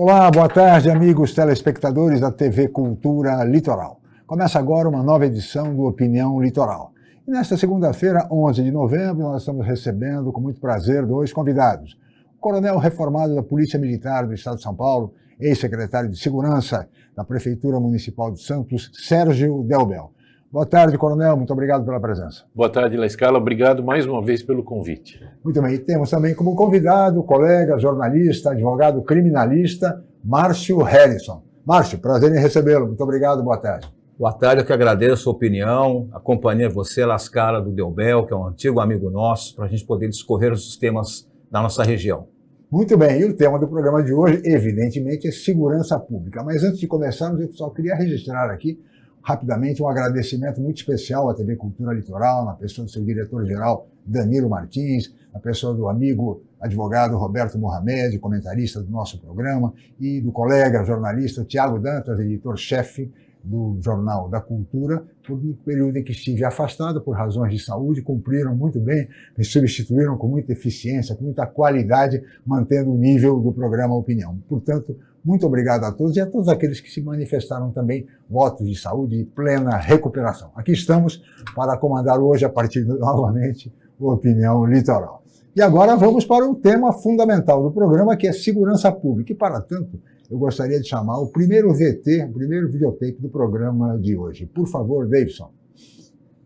Olá, boa tarde, amigos telespectadores da TV Cultura Litoral. Começa agora uma nova edição do Opinião Litoral. E nesta segunda-feira, 11 de novembro, nós estamos recebendo com muito prazer dois convidados. O coronel reformado da Polícia Militar do Estado de São Paulo, ex-secretário de Segurança da Prefeitura Municipal de Santos, Sérgio Delbel. Boa tarde, coronel, muito obrigado pela presença. Boa tarde, La Scala, obrigado mais uma vez pelo convite. Muito bem, e temos também como convidado o colega, jornalista, advogado criminalista, Márcio Harrison. Márcio, prazer em recebê-lo, muito obrigado, boa tarde. Boa tarde, eu que agradeço a sua opinião, a companhia de você, La Scala do Delbel, que é um antigo amigo nosso, para a gente poder discorrer os temas da nossa região. Muito bem, e o tema do programa de hoje, evidentemente, é segurança pública. Mas antes de começarmos, eu só queria registrar aqui rapidamente um agradecimento muito especial à TV Cultura Litoral, na pessoa do seu diretor-geral Danilo Martins, na pessoa do amigo advogado Roberto Mohamed, comentarista do nosso programa, e do colega jornalista Tiago Dantas, editor-chefe do Jornal da Cultura, por um período em que estive afastado por razões de saúde, cumpriram muito bem, me substituíram com muita eficiência, com muita qualidade, mantendo o nível do programa Opinião. Portanto, muito obrigado a todos e a todos aqueles que se manifestaram também votos de saúde e plena recuperação. Aqui estamos para comandar hoje, a partir de novamente, o Opinião Litoral. E agora vamos para o tema fundamental do programa, que é segurança pública. E, para tanto, eu gostaria de chamar o primeiro VT, o primeiro videotape do programa de hoje. Por favor, Davidson.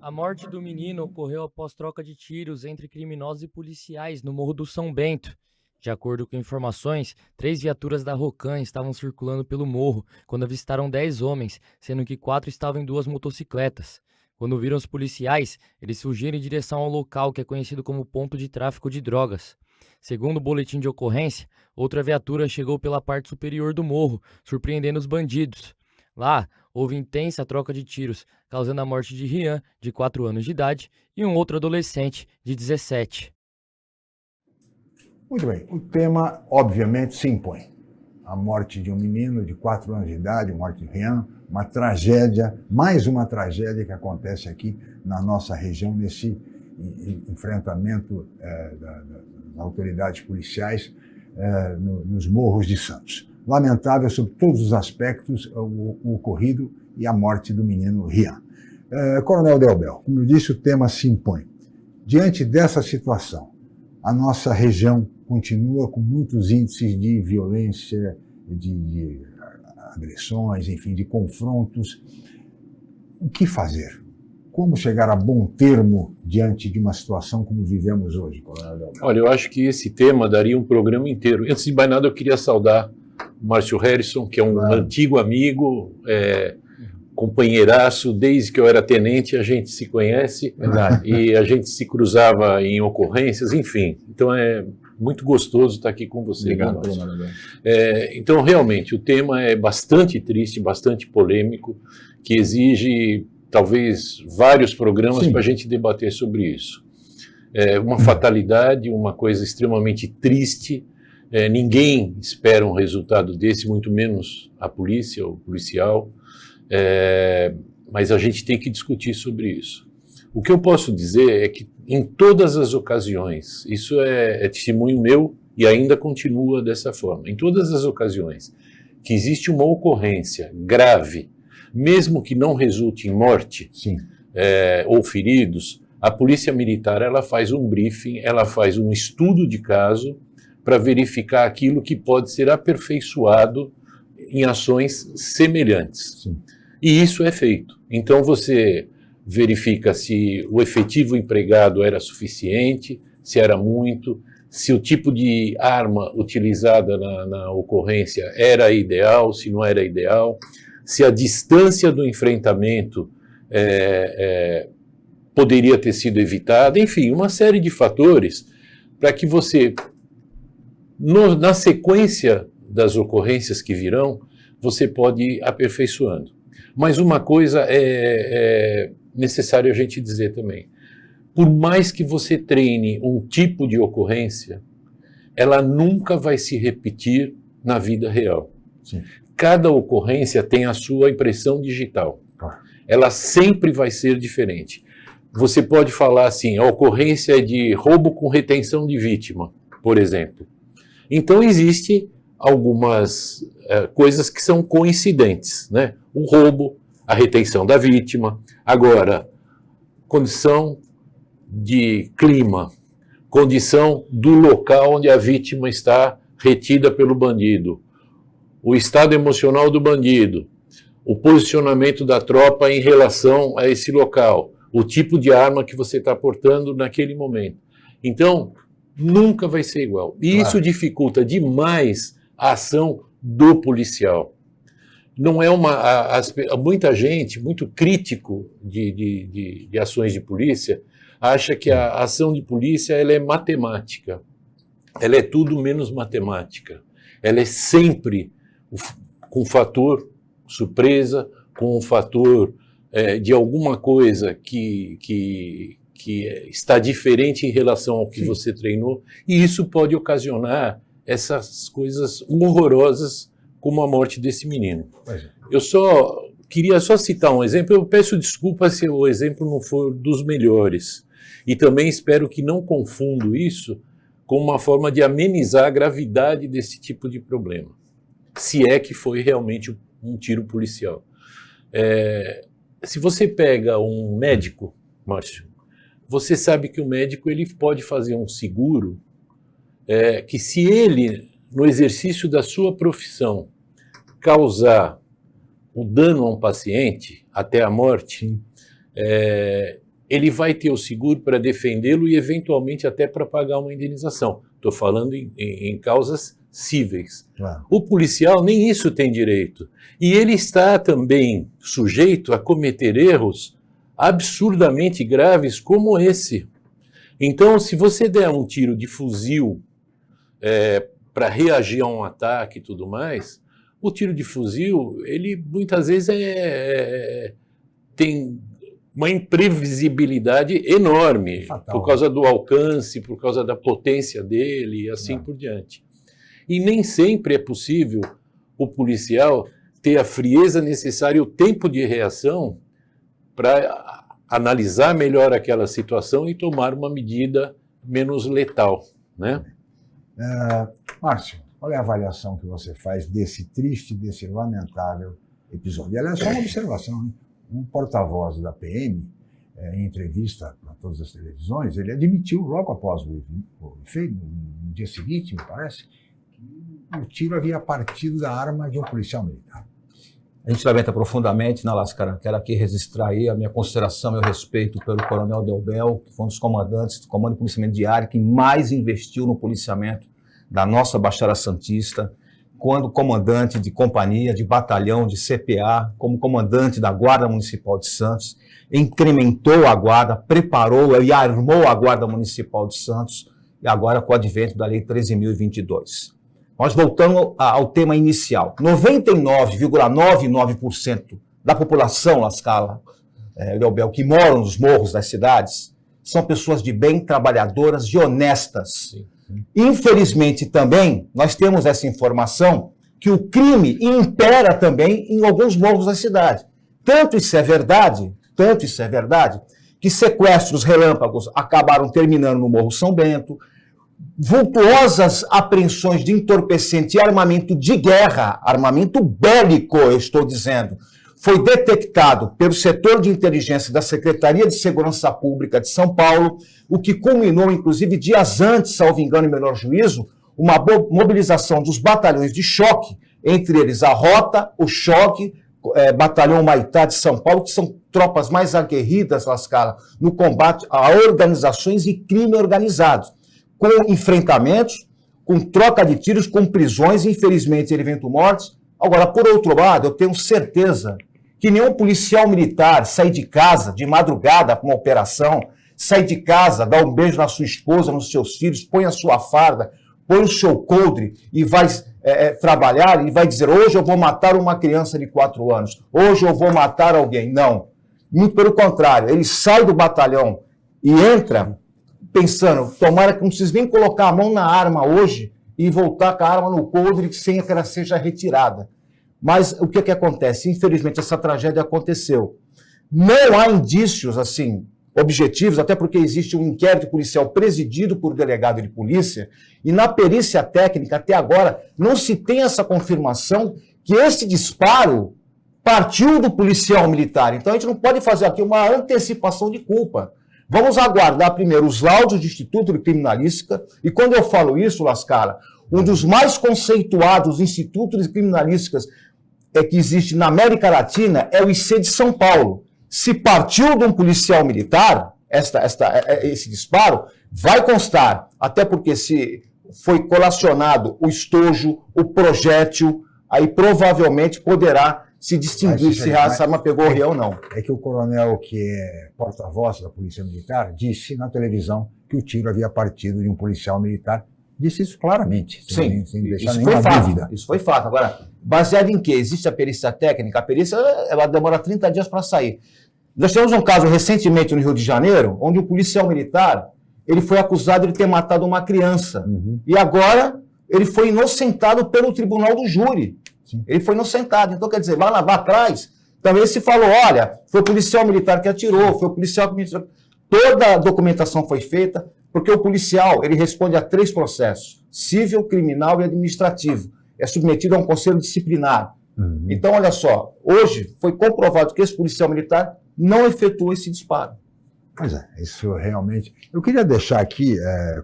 A morte do menino ocorreu após troca de tiros entre criminosos e policiais no Morro do São Bento. De acordo com informações, 3 viaturas da Rocan estavam circulando pelo morro quando avistaram 10 homens, sendo que 4 estavam em 2 motocicletas. Quando viram os policiais, eles fugiram em direção ao local que é conhecido como ponto de tráfico de drogas. Segundo o boletim de ocorrência, outra viatura chegou pela parte superior do morro, surpreendendo os bandidos. Lá, houve intensa troca de tiros, causando a morte de Rian, de 4 anos de idade, e um outro adolescente, de 17. Muito bem, o tema obviamente se impõe. A morte de um menino de 4 anos de idade, a morte de Rian, uma tragédia, mais uma tragédia que acontece aqui na nossa região, nesse enfrentamento das autoridades policiais nos morros de Santos. Lamentável sobre todos os aspectos o ocorrido e a morte do menino Rian. Coronel Delbel, como eu disse, o tema se impõe. Diante dessa situação, a nossa região continua com muitos índices de violência, de agressões, enfim, de confrontos. O que fazer? Como chegar a bom termo diante de uma situação como vivemos hoje, Coronel Delbel? Olha, eu acho que esse tema daria um programa inteiro. Antes de mais nada, eu queria saudar o Márcio Harrison, que é um antigo amigo, companheiraço, desde que eu era tenente, a gente se conhece. Verdade. E a gente se cruzava em ocorrências, enfim. Então é muito gostoso estar aqui com você. Obrigado pelo nome. Então, realmente, o tema é bastante triste, bastante polêmico, que exige, talvez, vários programas para a gente debater sobre isso. É uma fatalidade, uma coisa extremamente triste. Ninguém espera um resultado desse, muito menos a polícia, o policial. Mas a gente tem que discutir sobre isso. O que eu posso dizer é que em todas as ocasiões, isso é testemunho meu e ainda continua dessa forma, em todas as ocasiões que existe uma ocorrência grave, mesmo que não resulte em morte ou feridos, a Polícia Militar ela faz um briefing, ela faz um estudo de caso para verificar aquilo que pode ser aperfeiçoado em ações semelhantes. Sim. E isso é feito. Então você verifica se o efetivo empregado era suficiente, se era muito, se o tipo de arma utilizada na ocorrência era ideal, se não era ideal, se a distância do enfrentamento poderia ter sido evitada, enfim, uma série de fatores para que você, na sequência das ocorrências que virão, você pode ir aperfeiçoando. Mas uma coisa é necessário a gente dizer também. Por mais que você treine um tipo de ocorrência, ela nunca vai se repetir na vida real. Sim. Cada ocorrência tem a sua impressão digital. Ela sempre vai ser diferente. Você pode falar assim, a ocorrência é de roubo com retenção de vítima, por exemplo. Então existe algumas coisas que são coincidentes, né? O roubo, a retenção da vítima, agora, condição de clima, condição do local onde a vítima está retida pelo bandido, o estado emocional do bandido, o posicionamento da tropa em relação a esse local, o tipo de arma que você está portando naquele momento. Então, nunca vai ser igual. E isso dificulta demais a ação do policial. Não é muita gente, muito crítico de ações de polícia, acha que a ação de polícia ela é matemática. Ela é tudo menos matemática. Ela é sempre com fator surpresa, com um fator de alguma coisa que está diferente em relação ao que você treinou, e isso pode ocasionar essas coisas horrorosas como a morte desse menino. Eu queria citar um exemplo, eu peço desculpa se o exemplo não for dos melhores, e também espero que não confundo isso com uma forma de amenizar a gravidade desse tipo de problema, se é que foi realmente um tiro policial. Se você pega um médico, Márcio, você sabe que o médico ele pode fazer um seguro que se ele, no exercício da sua profissão, causar o dano a um paciente até a morte, ele vai ter o seguro para defendê-lo e eventualmente até para pagar uma indenização. Estou falando em causas cíveis. Claro. O policial nem isso tem direito. E ele está também sujeito a cometer erros absurdamente graves como esse. Então, se você der um tiro de fuzil para reagir a um ataque e tudo mais, o tiro de fuzil, ele muitas vezes tem uma imprevisibilidade enorme, Fatal. por causa do alcance, por causa da potência dele e assim por diante. E nem sempre é possível o policial ter a frieza necessária, o tempo de reação para analisar melhor aquela situação e tomar uma medida menos letal, né? Márcio, qual é a avaliação que você faz desse triste, desse lamentável episódio? E, aliás, só uma observação, hein? Um porta-voz da PM, em entrevista para todas as televisões, ele admitiu logo após o efeito, no dia seguinte, me parece, que o tiro havia partido da arma de um policial militar. A gente lamenta profundamente, né, Lascara? Quero aqui registrar aí a minha consideração, meu respeito pelo Coronel Delbel, que foi um dos comandantes do Comando de Policiamento de Área que mais investiu no policiamento da nossa Baixada Santista, quando comandante de companhia, de batalhão, de CPA, como comandante da Guarda Municipal de Santos, incrementou a Guarda, preparou e armou a Guarda Municipal de Santos, e agora com o advento da Lei 13.022. Nós voltamos ao tema inicial. 99,99% da população, Lascala, Delbel, que moram nos morros das cidades, são pessoas de bem, trabalhadoras e honestas. Sim. Infelizmente também, nós temos essa informação que o crime impera também em alguns morros da cidade. Tanto isso é verdade, que sequestros relâmpagos acabaram terminando no Morro São Bento, vultuosas apreensões de entorpecente e armamento de guerra, armamento bélico, eu estou dizendo, foi detectado pelo setor de inteligência da Secretaria de Segurança Pública de São Paulo, o que culminou, inclusive, dias antes, salvo engano e menor juízo, uma mobilização dos batalhões de choque, entre eles a Rota, o Choque, Batalhão Humaitá de São Paulo, que são tropas mais aguerridas, Lascala, no combate a organizações e crime organizado, com enfrentamentos, com troca de tiros, com prisões, infelizmente, evento mortes. Agora, por outro lado, eu tenho certeza que nenhum policial militar sai de casa de madrugada para uma operação, sai de casa, dá um beijo na sua esposa, nos seus filhos, põe a sua farda, põe o seu coldre e vai trabalhar e vai dizer, hoje eu vou matar uma criança de 4 anos, hoje eu vou matar alguém. Não. Muito pelo contrário, ele sai do batalhão e entra pensando, tomara que não precise nem colocar a mão na arma hoje e voltar com a arma no coldre sem que ela seja retirada. Mas o que acontece? Infelizmente, essa tragédia aconteceu. Não há indícios, assim, objetivos, até porque existe um inquérito policial presidido por delegado de polícia, e na perícia técnica, até agora, não se tem essa confirmação que esse disparo partiu do policial militar. Então a gente não pode fazer aqui uma antecipação de culpa. Vamos aguardar primeiro os laudos do Instituto de Criminalística, e quando eu falo isso, Lascala, um dos mais conceituados institutos de criminalísticas que existe na América Latina é o IC de São Paulo. Se partiu de um policial militar, esse disparo, vai constar, até porque se foi colacionado o estojo, o projétil, aí provavelmente poderá se distinguir se essa arma pegou o réu ou não. É que o coronel, que é porta-voz da Polícia Militar, disse na televisão que o tiro havia partido de um policial militar. Disse isso claramente, sem deixar isso nenhuma foi fato, dúvida. Isso foi fato. Agora, baseado em quê? Existe a perícia técnica. A perícia ela demora 30 dias para sair. Nós tivemos um caso recentemente no Rio de Janeiro, onde um policial militar ele foi acusado de ter matado uma criança. E agora ele foi inocentado pelo tribunal do júri. Sim. Ele foi inocentado. Então, quer dizer, lá atrás, também se falou, olha, foi o policial militar que atirou, foi o policial que atirou. Toda a documentação foi feita, porque o policial ele responde a 3 processos, civil, criminal e administrativo. É submetido a um conselho disciplinar. Então, olha só, hoje foi comprovado que esse policial militar não efetuou esse disparo. Pois é, isso realmente... Eu queria deixar aqui,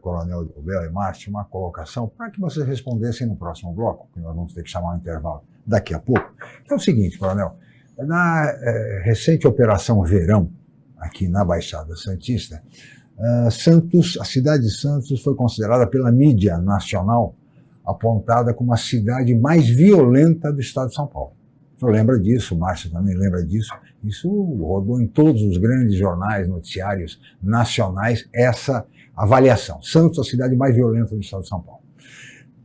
Coronel Delbel e Márcio, uma colocação para que vocês respondessem no próximo bloco, que nós vamos ter que chamar um intervalo daqui a pouco. Que é o seguinte, Coronel, na recente Operação Verão, aqui na Baixada Santista, a cidade de Santos foi considerada pela mídia nacional apontada como a cidade mais violenta do estado de São Paulo. O senhor lembra disso, o Márcio também lembra disso. Isso rodou em todos os grandes jornais, noticiários nacionais, essa avaliação. Santos, a cidade mais violenta do estado de São Paulo.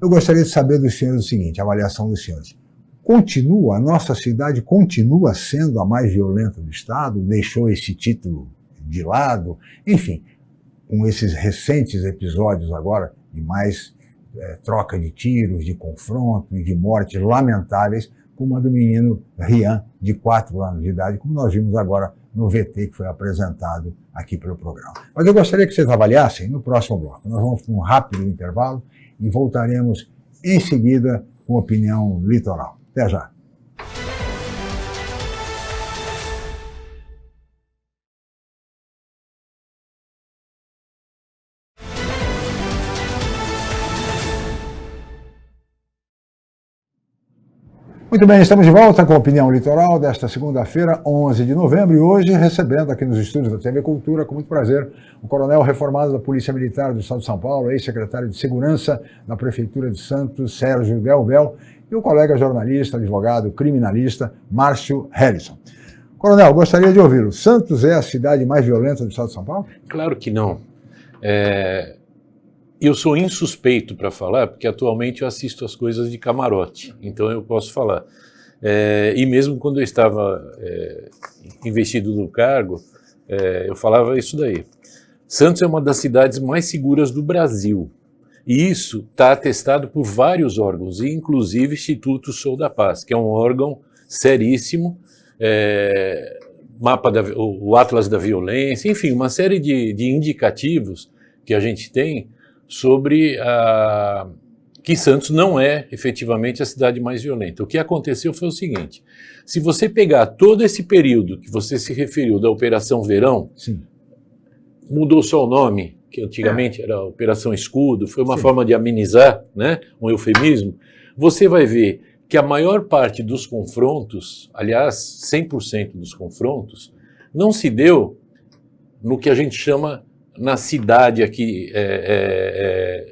Eu gostaria de saber dos senhores o seguinte, a avaliação dos senhores. A nossa cidade continua sendo a mais violenta do estado? Deixou esse título de lado? Enfim, com esses recentes episódios agora de mais troca de tiros, de confronto e de mortes lamentáveis, como a do menino Rian, de 4 anos de idade, como nós vimos agora no VT que foi apresentado aqui pelo programa. Mas eu gostaria que vocês avaliassem no próximo bloco. Nós vamos para um rápido intervalo e voltaremos em seguida com Opinião Litoral. Até já. Muito bem, estamos de volta com a Opinião Litoral desta segunda-feira, 11 de novembro, e hoje recebendo aqui nos estúdios da TV Cultura, com muito prazer, o coronel reformado da Polícia Militar do Estado de São Paulo, ex-secretário de Segurança da Prefeitura de Santos, Sérgio Delbel, e o colega jornalista, advogado, criminalista, Márcio Harrison. Coronel, gostaria de ouvi-lo. Santos é a cidade mais violenta do Estado de São Paulo? Claro que não. Eu sou insuspeito para falar, porque atualmente eu assisto as coisas de camarote, então eu posso falar. E mesmo quando eu estava investido no cargo, eu falava isso daí. Santos é uma das cidades mais seguras do Brasil, e isso está atestado por vários órgãos, inclusive o Instituto Sou da Paz, que é um órgão seríssimo, o Atlas da Violência, enfim, uma série de indicativos que a gente tem sobre que Santos não é efetivamente a cidade mais violenta. O que aconteceu foi o seguinte, se você pegar todo esse período que você se referiu da Operação Verão, sim, mudou só o nome, que antigamente era Operação Escudo, foi uma forma de amenizar, né, um eufemismo, você vai ver que a maior parte dos confrontos, aliás, 100% dos confrontos, não se deu no que a gente chama na cidade aqui,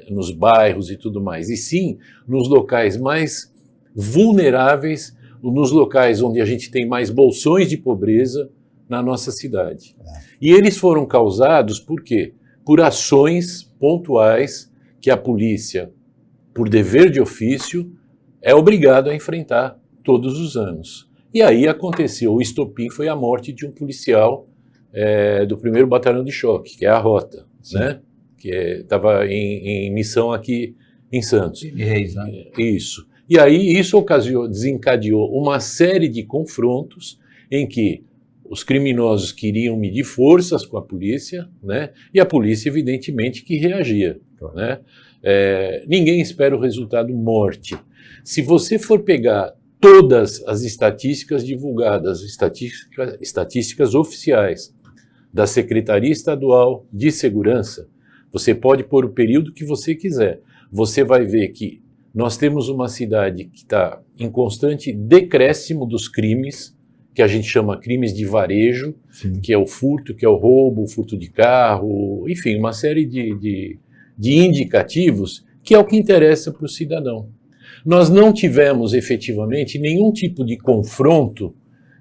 nos bairros e tudo mais, e sim nos locais mais vulneráveis, nos locais onde a gente tem mais bolsões de pobreza na nossa cidade. E eles foram causados por quê? Por ações pontuais que a polícia, por dever de ofício, é obrigado a enfrentar todos os anos. E aí aconteceu, o estopim foi a morte de um policial do 1º Batalhão de Choque, que é a Rota, né? Que estava em missão aqui em Santos. De Reis, né? Isso. E aí isso desencadeou uma série de confrontos em que os criminosos queriam medir forças com a polícia, né? E a polícia, evidentemente, que reagia, né? Ninguém espera o resultado morte. Se você for pegar todas as estatísticas divulgadas, estatísticas oficiais da Secretaria Estadual de Segurança, você pode pôr o período que você quiser. Você vai ver que nós temos uma cidade que está em constante decréscimo dos crimes, que a gente chama crimes de varejo, sim, que é o furto, que é o roubo, o furto de carro, enfim, uma série de indicativos que é o que interessa para o cidadão. Nós não tivemos efetivamente nenhum tipo de confronto,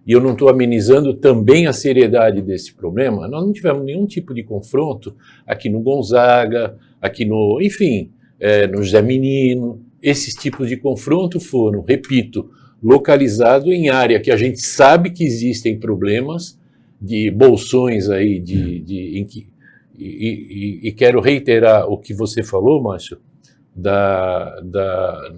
e eu não estou amenizando também a seriedade desse problema, nós não tivemos nenhum tipo de confronto aqui no Gonzaga, aqui no, enfim, no José Menino. Esses tipos de confronto foram, repito, localizados em área que a gente sabe que existem problemas de bolsões aí, e quero reiterar o que você falou, Márcio, da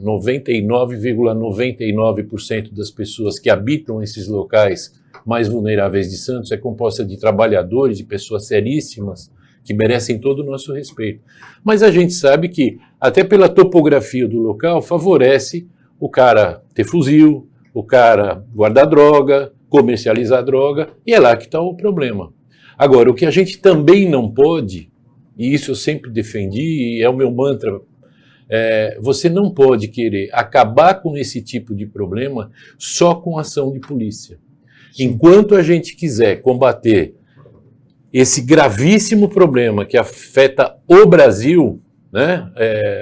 99,99% das pessoas que habitam esses locais mais vulneráveis de Santos é composta de trabalhadores, de pessoas seríssimas, que merecem todo o nosso respeito. Mas a gente sabe que, até pela topografia do local, favorece o cara ter fuzil, o cara guardar droga, comercializar droga, e é lá que está o problema. Agora, o que a gente também não pode, e isso eu sempre defendi, e é o meu mantra, você não pode querer acabar com esse tipo de problema só com ação de polícia. Sim. Enquanto a gente quiser combater esse gravíssimo problema que afeta o Brasil, né,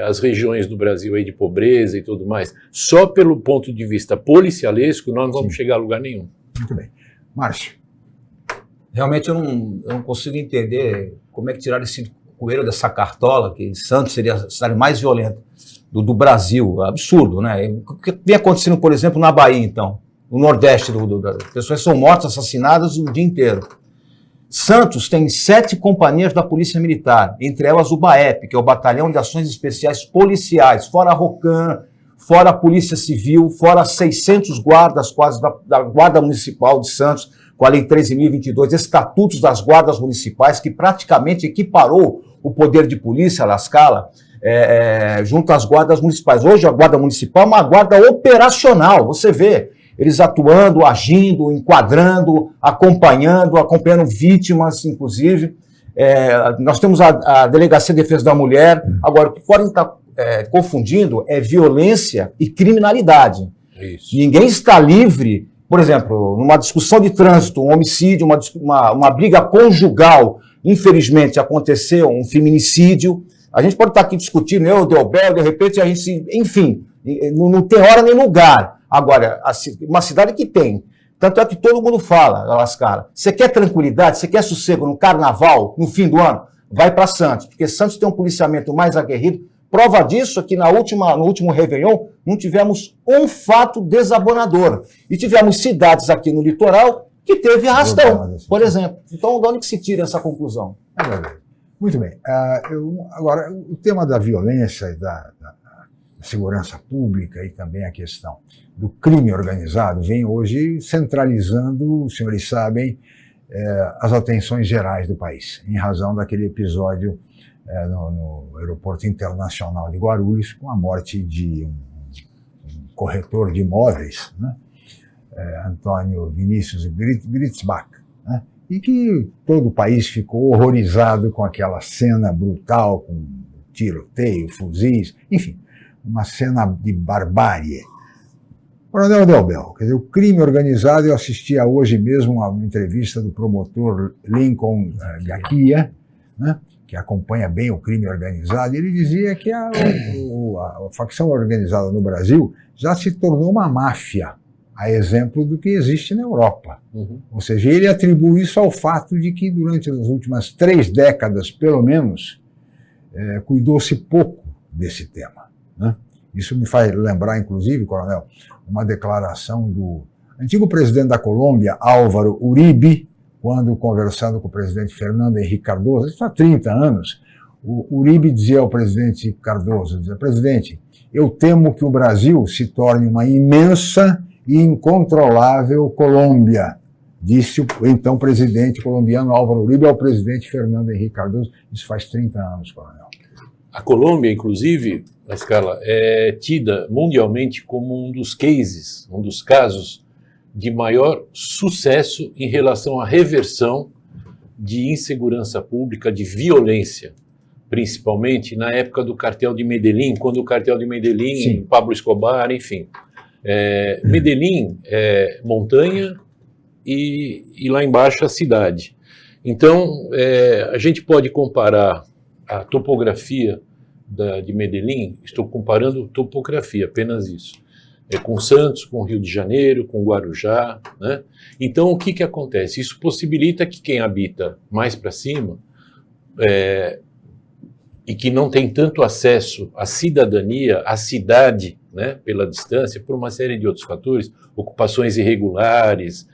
as regiões do Brasil aí de pobreza e tudo mais, só pelo ponto de vista policialesco, nós não vamos chegar a lugar nenhum. Muito bem. Márcio. Realmente eu não consigo entender como é que tiraram esse coelho dessa cartola, que Santos seria a cidade mais violenta do Brasil. Absurdo, né? O que vem acontecendo, por exemplo, na Bahia, então? No Nordeste, pessoas são mortas, assassinadas o dia inteiro. Santos tem 7 companhias da Polícia Militar, entre elas o BAEP, que é o Batalhão de Ações Especiais Policiais, fora a ROCAM, fora a Polícia Civil, fora 600 guardas quase da Guarda Municipal de Santos, com a Lei 13.022, estatutos das guardas municipais, que praticamente equiparou o poder de polícia, La Scala, junto às guardas municipais. Hoje a guarda municipal é uma guarda operacional, você vê, eles atuando, agindo, enquadrando, acompanhando vítimas, inclusive. Nós temos a Delegacia de Defesa da Mulher. Agora, o que podem estar confundindo é violência e criminalidade. Isso. Ninguém está livre, por exemplo, numa discussão de trânsito, um homicídio, uma briga conjugal, infelizmente aconteceu um feminicídio, a gente pode estar aqui discutindo, eu, Delbel, de repente a gente, enfim, não tem hora nem lugar. Agora, uma cidade que tem, tanto é que todo mundo fala, Las Caras, você quer tranquilidade, você quer sossego no carnaval, no fim do ano, vai para Santos, porque Santos tem um policiamento mais aguerrido. Prova disso é que no último Réveillon não tivemos um fato desabonador. E tivemos cidades aqui no litoral que teve arrastão, por exemplo. Então, de onde que se tira essa conclusão? Muito bem. Agora, o tema da violência e da segurança pública e também a questão do crime organizado vem hoje centralizando, os senhores sabem, as atenções gerais do país, em razão daquele episódio no Aeroporto Internacional de Guarulhos, com a morte de um corretor de imóveis, né? Antônio Vinícius Gritzbach, né? E que todo o país ficou horrorizado com aquela cena brutal, com tiroteio, fuzis, enfim, uma cena de barbárie. Coronel Delbel, quer dizer, o crime organizado, eu assistia hoje mesmo a uma entrevista do promotor Lincoln Gakia, né, que acompanha bem o crime organizado, e ele dizia que a facção organizada no Brasil já se tornou uma máfia, a exemplo do que existe na Europa. Uhum. Ou seja, ele atribui isso ao fato de que durante as últimas 3 décadas, pelo menos, cuidou-se pouco desse tema, né? Isso me faz lembrar, inclusive, coronel, uma declaração do antigo presidente da Colômbia, Álvaro Uribe, quando conversando com o presidente Fernando Henrique Cardoso, isso há 30 anos, o Uribe dizia ao presidente Cardoso, dizia: presidente, eu temo que o Brasil se torne uma imensa e incontrolável Colômbia, disse o então presidente colombiano Álvaro Uribe ao presidente Fernando Henrique Cardoso. Isso faz 30 anos, coronel. A Colômbia, inclusive, na escala, é tida mundialmente como um dos cases, um dos casos de maior sucesso em relação à reversão de insegurança pública, de violência, principalmente na época do cartel de Medellín, quando o cartel de Medellín, Sim. Pablo Escobar, enfim. Medellín é montanha e lá embaixo a cidade. Então, a gente pode comparar a topografia de Medellín, estou comparando topografia, apenas isso, com Santos, com Rio de Janeiro, com Guarujá, né? Então, o que acontece? Isso possibilita que quem habita mais para cima e que não tem tanto acesso à cidadania, à cidade, né, pela distância, por uma série de outros fatores, ocupações irregulares,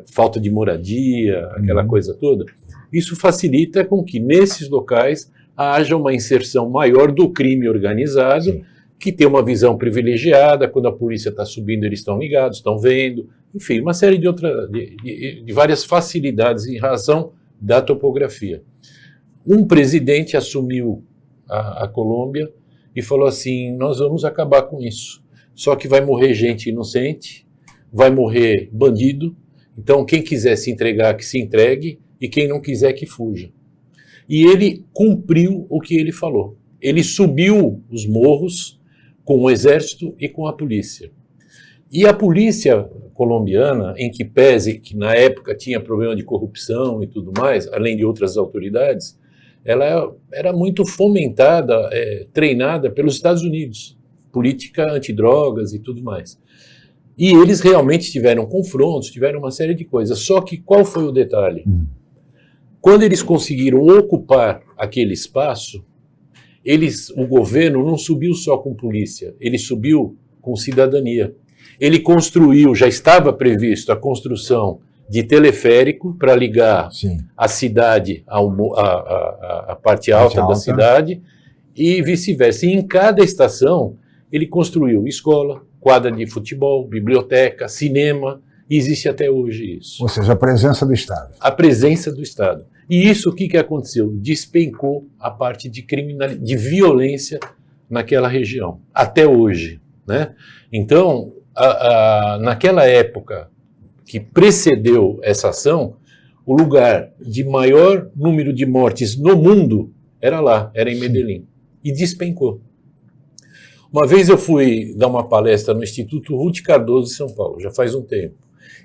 falta de moradia, aquela coisa toda, isso facilita com que nesses locais haja uma inserção maior do crime organizado, sim, que tem uma visão privilegiada, quando a polícia está subindo eles estão ligados, estão vendo, enfim, uma série de várias facilidades em razão da topografia. Um presidente assumiu a Colômbia e falou assim, nós vamos acabar com isso, só que vai morrer gente inocente, vai morrer bandido, então quem quiser se entregar, que se entregue, e quem não quiser, que fuja. E ele cumpriu o que ele falou. Ele subiu os morros com o exército e com a polícia. E a polícia colombiana, em que pese que na época tinha problema de corrupção e tudo mais, além de outras autoridades, ela era muito fomentada, treinada pelos Estados Unidos, política antidrogas e tudo mais. E eles realmente tiveram confrontos, tiveram uma série de coisas. Só que qual foi o detalhe? Quando eles conseguiram ocupar aquele espaço, o governo não subiu só com polícia, ele subiu com cidadania. Ele construiu, já estava previsto a construção de teleférico para ligar, sim, a cidade à parte alta da cidade e vice-versa. E em cada estação ele construiu escola, quadra de futebol, biblioteca, cinema, e existe até hoje isso. Ou seja, a presença do Estado. A presença do Estado. E isso, o que aconteceu? Despencou a parte de criminalidade, de violência naquela região, até hoje, né? Então, naquela época que precedeu essa ação, o lugar de maior número de mortes no mundo era lá, era em Medellín, e despencou. Uma vez eu fui dar uma palestra no Instituto Ruth Cardoso de São Paulo, já faz um tempo,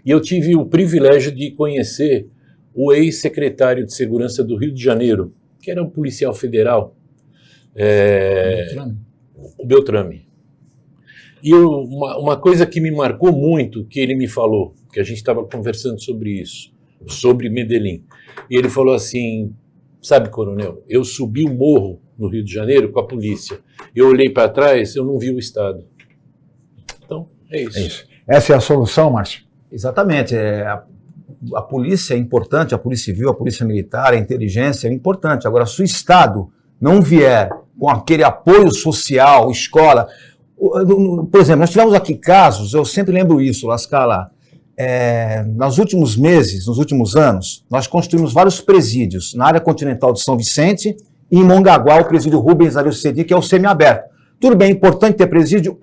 e eu tive o privilégio de conhecer o ex-secretário de Segurança do Rio de Janeiro, que era um policial federal, o Beltrame. E uma coisa que me marcou muito, que ele me falou, que a gente estava conversando sobre isso, sobre Medellín, e ele falou assim, sabe, coronel, eu subi o morro no Rio de Janeiro com a polícia, eu olhei para trás, eu não vi o Estado. Então, é isso. É isso. Essa é a solução, Márcio? Exatamente. A polícia é importante, a polícia civil, a polícia militar, a inteligência é importante. Agora, se o Estado não vier com aquele apoio social, escola... Por exemplo, nós tivemos aqui casos, eu sempre lembro isso, Lascala, nos últimos meses, nos últimos anos, nós construímos vários presídios na área continental de São Vicente e em Mongaguá, o presídio Rubens Ariocedi, que é o semiaberto. Tudo bem, é importante ter presídio?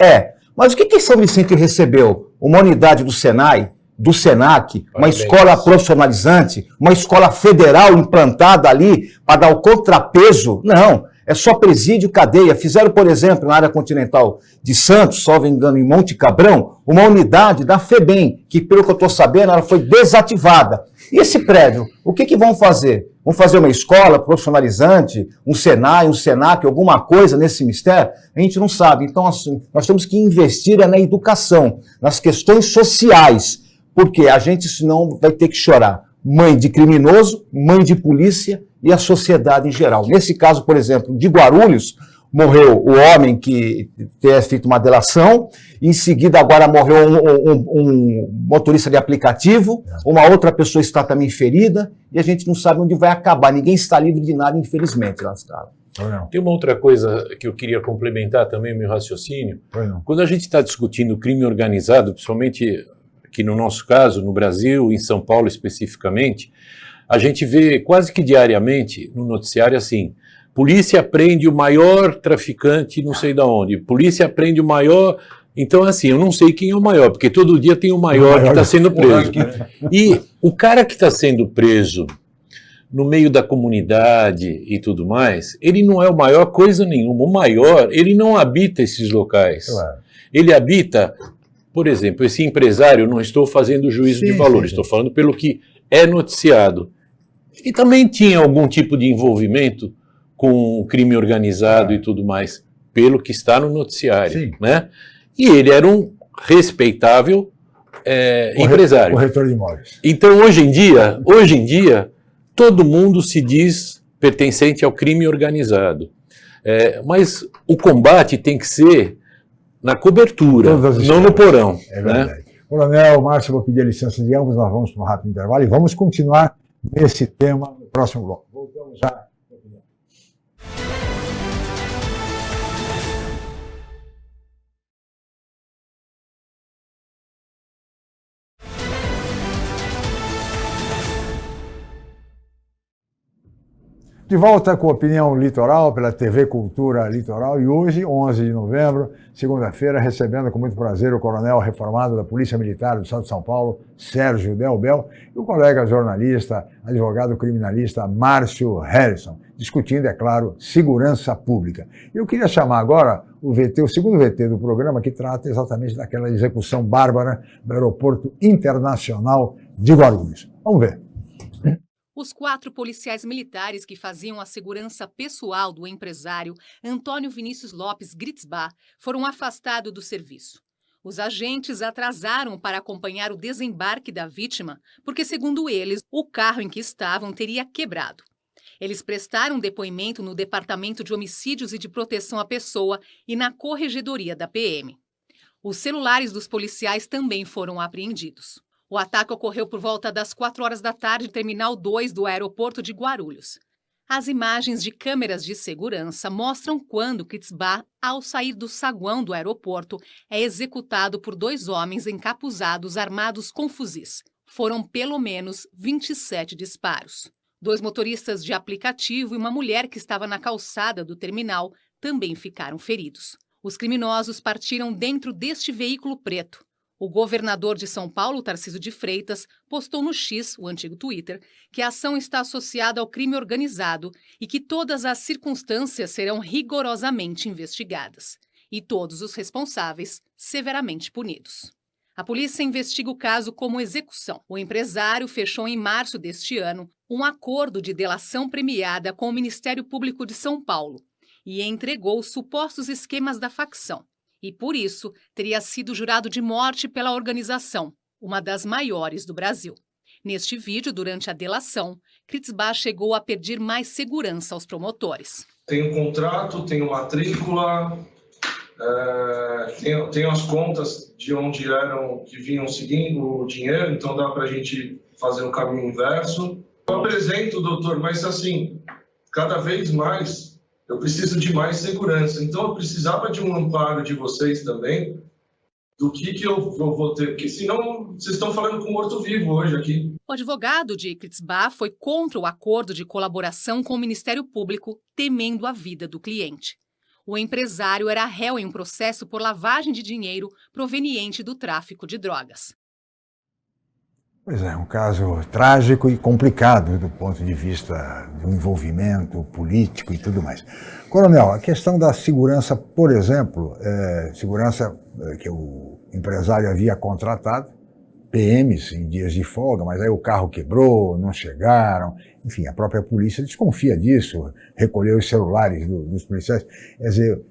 Mas o que São Vicente recebeu? Uma unidade do Senai, do Senac, uma escola profissionalizante, uma escola federal implantada ali para dar o contrapeso? Não, é só presídio, cadeia. Fizeram, por exemplo, na área continental de Santos, salvo engano, em Monte Cabrão, uma unidade da FEBEM, que, pelo que eu estou sabendo, ela foi desativada. E esse prédio, o que vão fazer? Vão fazer uma escola profissionalizante, um Senai, um Senac, alguma coisa nesse mistério? A gente não sabe. Então, assim, nós temos que investir na educação, nas questões sociais, porque a gente, senão, vai ter que chorar. Mãe de criminoso, mãe de polícia e a sociedade em geral. Nesse caso, por exemplo, de Guarulhos, morreu o homem que tinha feito uma delação, em seguida agora morreu um motorista de aplicativo, uma outra pessoa está também ferida, e a gente não sabe onde vai acabar. Ninguém está livre de nada, infelizmente, Lascala. Tem uma outra coisa que eu queria complementar também, meu raciocínio. Quando a gente está discutindo crime organizado, principalmente que no nosso caso, no Brasil, em São Paulo especificamente, a gente vê quase que diariamente no noticiário assim: polícia prende o maior traficante não sei de onde, polícia prende o maior... Então, assim, eu não sei quem é o maior, porque todo dia tem o maior que está sendo preso. E o cara que está sendo preso no meio da comunidade e tudo mais, ele não é o maior coisa nenhuma. O maior, ele não habita esses locais. Claro. Ele habita, por exemplo, esse empresário, não estou fazendo juízo de valor, estou falando pelo que é noticiado. Ele também tinha algum tipo de envolvimento com o crime organizado e tudo mais, pelo que está no noticiário, né? E ele era um respeitável empresário. Corretor de imóveis. Então, hoje em dia, todo mundo se diz pertencente ao crime organizado. Mas o combate tem que ser na cobertura, não no porão. É verdade. Né? Coronel Márcio, vou pedir a licença de ambos, nós vamos para um rápido intervalo e vamos continuar nesse tema no próximo bloco. Voltamos já. De volta com Opinião Litoral, pela TV Cultura Litoral, e hoje, 11 de novembro, segunda-feira, recebendo com muito prazer o coronel reformado da Polícia Militar do Estado de São Paulo, Sérgio Delbel, e o colega jornalista, advogado criminalista Márcio Harrison, discutindo, é claro, segurança pública. Eu queria chamar agora o segundo VT do programa, que trata exatamente daquela execução bárbara do Aeroporto Internacional de Guarulhos. Vamos ver. Os 4 policiais militares que faziam a segurança pessoal do empresário Antônio Vinícius Lopes Gritzbach foram afastados do serviço. Os agentes atrasaram para acompanhar o desembarque da vítima, porque, segundo eles, o carro em que estavam teria quebrado. Eles prestaram depoimento no Departamento de Homicídios e de Proteção à Pessoa e na Corregedoria da PM. Os celulares dos policiais também foram apreendidos. O ataque ocorreu por volta das 4 horas da tarde, Terminal 2 do aeroporto de Guarulhos. As imagens de câmeras de segurança mostram quando Gritzbach, ao sair do saguão do aeroporto, é executado por 2 homens encapuzados armados com fuzis. Foram pelo menos 27 disparos. 2 motoristas de aplicativo e uma mulher que estava na calçada do terminal também ficaram feridos. Os criminosos partiram dentro deste veículo preto. O governador de São Paulo, Tarcísio de Freitas, postou no X, o antigo Twitter, que a ação está associada ao crime organizado e que todas as circunstâncias serão rigorosamente investigadas e todos os responsáveis severamente punidos. A polícia investiga o caso como execução. O empresário fechou em março deste ano um acordo de delação premiada com o Ministério Público de São Paulo e entregou os supostos esquemas da facção. E, por isso, teria sido jurado de morte pela organização, uma das maiores do Brasil. Neste vídeo, durante a delação, Gritzbach chegou a pedir mais segurança aos promotores. Tem um contrato, tem uma matrícula, tem as contas de onde que vinham seguindo o dinheiro, então dá para a gente fazer o caminho inverso. Eu apresento, doutor, mas assim, cada vez mais... eu preciso de mais segurança. Então, eu precisava de um amparo de vocês também, do que eu vou ter, porque senão vocês estão falando com morto-vivo hoje aqui. O advogado de Gritzbach foi contra o acordo de colaboração com o Ministério Público, temendo a vida do cliente. O empresário era réu em um processo por lavagem de dinheiro proveniente do tráfico de drogas. Pois é, um caso trágico e complicado do ponto de vista do envolvimento político e tudo mais. Coronel, a questão da segurança, por exemplo, segurança que o empresário havia contratado, PMs em dias de folga, mas aí o carro quebrou, não chegaram, enfim, a própria polícia desconfia disso, recolheu os celulares dos policiais. Quer dizer,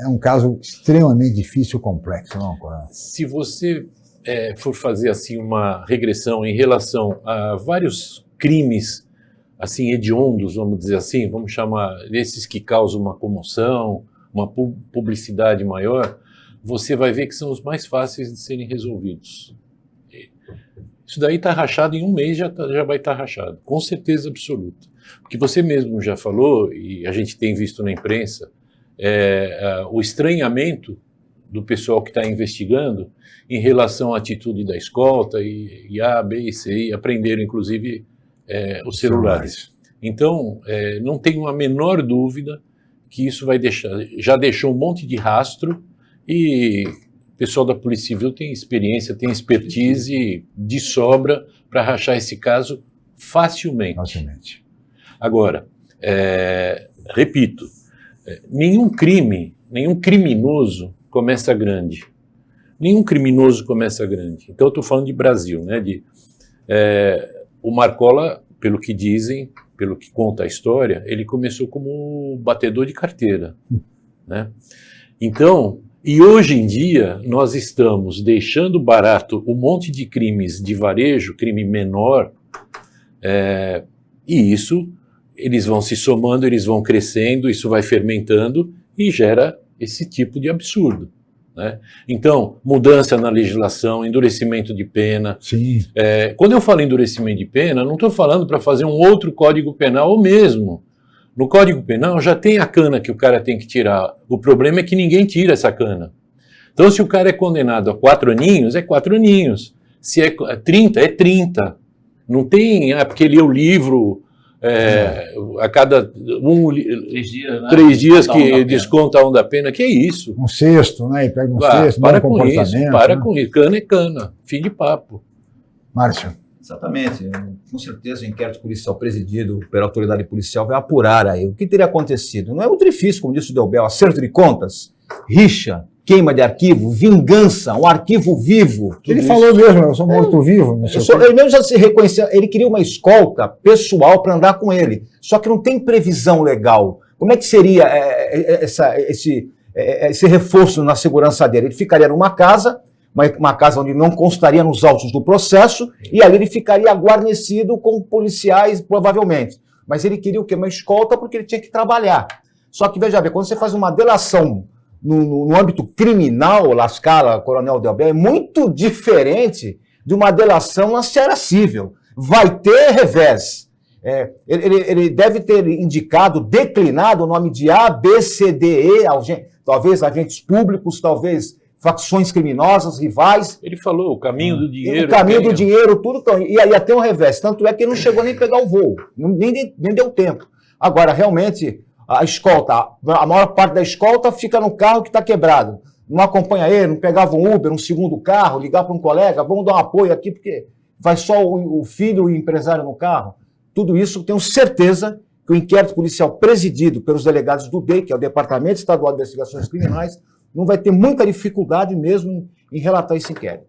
é um caso extremamente difícil e complexo, não, Coronel? Se você for fazer assim uma regressão em relação a vários crimes assim hediondos, vamos dizer assim, vamos chamar esses que causam uma comoção, uma publicidade maior, você vai ver que são os mais fáceis de serem resolvidos. Isso daí está rachado em um mês, já vai estar rachado, com certeza absoluta. O que você mesmo já falou, e a gente tem visto na imprensa, o estranhamento do pessoal que está investigando em relação à atitude da escolta e A, B e C, e aprenderam, inclusive, os celulares. Então, não tenho a menor dúvida que isso vai já deixou um monte de rastro, e o pessoal da Polícia Civil tem experiência, tem expertise de sobra para rachar esse caso facilmente. Agora, repito, nenhum criminoso começa grande. Nenhum criminoso começa grande. Então eu estou falando de Brasil, né? O Marcola, pelo que dizem, pelo que conta a história, ele começou como batedor de carteira, né? Então, e hoje em dia nós estamos deixando barato um monte de crimes de varejo, crime menor, e isso, eles vão se somando, eles vão crescendo, isso vai fermentando e gera esse tipo de absurdo, né? Então, mudança na legislação, endurecimento de pena. Sim. Quando eu falo endurecimento de pena, não estou falando para fazer um outro Código Penal, ou mesmo. No Código Penal já tem a cana que o cara tem que tirar. O problema é que ninguém tira essa cana. Então, se o cara é condenado a 4 aninhos, é 4 aninhos. Se é 30, é 30. Não tem, porque lê o livro a cada 3 dias que desconta a 1 da pena. Que é isso? Um sexto, né? E pega um sexto, para com com isso, para né? com isso. Cana é cana. Fim de papo. Márcio. Exatamente. Com certeza o inquérito policial presidido pela autoridade policial vai apurar aí o que teria acontecido. Não é muito difícil, como disse o Delbel, acerto de contas, rixa, queima de arquivo, vingança, um arquivo vivo. Ele falou mesmo, eu sou morto-vivo. Ele mesmo já se reconheceu, ele queria uma escolta pessoal para andar com ele, só que não tem previsão legal. Como é que seria esse reforço na segurança dele? Ele ficaria numa casa, uma casa onde não constaria nos autos do processo, e ali ele ficaria guarnecido com policiais, provavelmente. Mas ele queria o quê? Uma escolta porque ele tinha que trabalhar. Só que, veja bem, quando você faz uma delação no âmbito criminal, La Scala, Coronel Delbel, é muito diferente de uma delação na seara civil. Vai ter revés. Ele deve ter indicado, declinado o nome de A, B, C, D, E, talvez agentes públicos, talvez facções criminosas, rivais. Ele falou o caminho do dinheiro. O caminho do dinheiro, tudo. E aí até um revés. Tanto é que ele não chegou nem a pegar o voo. Nem deu tempo. Agora, realmente, a escolta, a maior parte da escolta fica no carro que está quebrado. Não acompanha ele, não pegava um Uber, um segundo carro, ligar para um colega, vamos dar um apoio aqui, porque vai só o filho e o empresário no carro. Tudo isso, tenho certeza que o inquérito policial presidido pelos delegados do DEI, que é o Departamento Estadual de Investigações Criminais, não vai ter muita dificuldade mesmo em relatar esse inquérito.